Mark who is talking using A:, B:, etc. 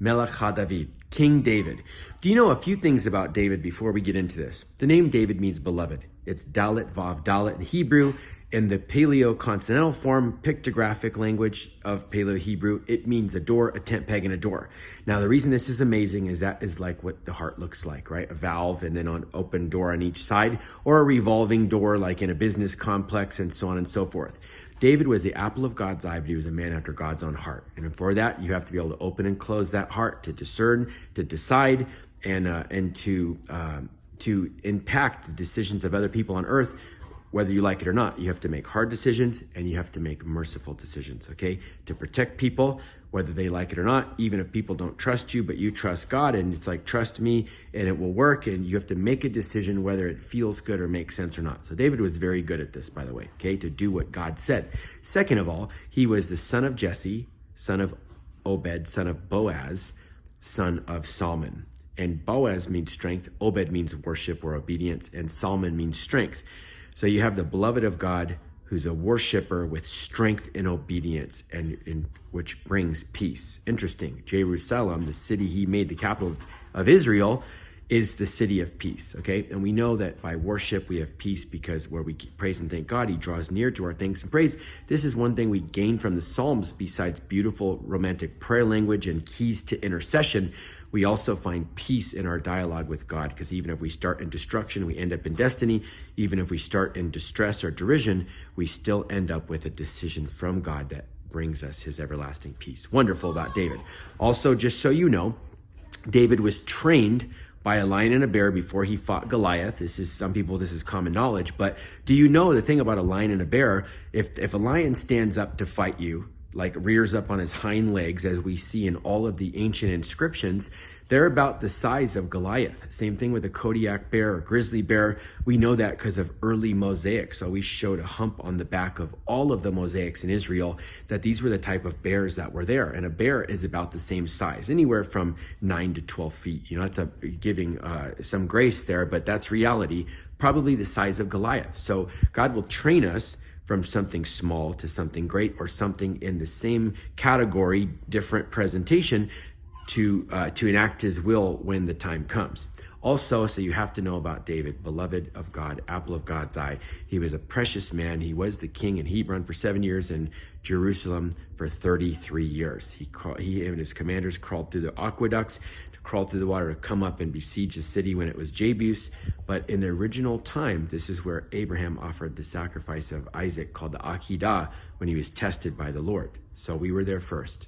A: Melech HaDavid, King David. Do you know a few things about David before we get into this? The name David means beloved. It's Dalet Vav Dalet in Hebrew. In the Paleo-Consonantal form, pictographic language of Paleo-Hebrew, it means a door, a tent peg, and a door. Now, the reason this is amazing is that is like what the heart looks like, right? A valve and then an open door on each side, or a revolving door like in a business complex, and so on and so forth. David was the apple of God's eye, but he was a man after God's own heart. And for that, you have to be able to open and close that heart to discern, to decide, and to impact the decisions of other people on earth. Whether you like it or not, you have to make hard decisions and you have to make merciful decisions, okay? To protect people, whether they like it or not, even if people don't trust you, but you trust God, and it's like, trust me and it will work, and you have to make a decision whether it feels good or makes sense or not. So David was very good at this, by the way, okay? To do what God said. Second of all, he was the son of Jesse, son of Obed, son of Boaz, son of Salmon. And Boaz means strength, Obed means worship or obedience, and Salmon means strength. So you have the beloved of God who's a worshiper with strength and obedience, and which brings peace. Interesting. Jerusalem, the city he made the capital of Israel, is the city of peace, okay? And we know that by worship we have peace because where we praise and thank God, he draws near to our thanks and praise. This is one thing we gain from the Psalms besides beautiful romantic prayer language and keys to intercession. We also find peace in our dialogue with God, because even if we start in destruction, we end up in destiny. Even if we start in distress or derision, we still end up with a decision from God that brings us his everlasting peace. Wonderful about David. Also, just so you know, David was trained by a lion and a bear before he fought Goliath. This is common knowledge, but do you know the thing about a lion and a bear? If a lion stands up to fight you, like rears up on his hind legs, as we see in all of the ancient inscriptions, they're about the size of Goliath. Same thing with a Kodiak bear or grizzly bear. We know that because of early mosaics. Always showed a hump on the back of all of the mosaics in Israel, that these were the type of bears that were there. And a bear is about the same size, anywhere from 9 to 12 feet. You know, that's giving some grace there, but that's reality. Probably the size of Goliath. So God will train us from something small to something great, or something in the same category, different presentation, to enact his will when the time comes. Also, so you have to know about David, beloved of God, apple of God's eye. He was a precious man. He was the king in Hebron for 7 years and Jerusalem for 33 years. He and his commanders crawled through the aqueducts, crawled through the water to come up and besiege the city when it was Jebus. But in the original time, this is where Abraham offered the sacrifice of Isaac, called the Akedah, when he was tested by the Lord. So we were there first.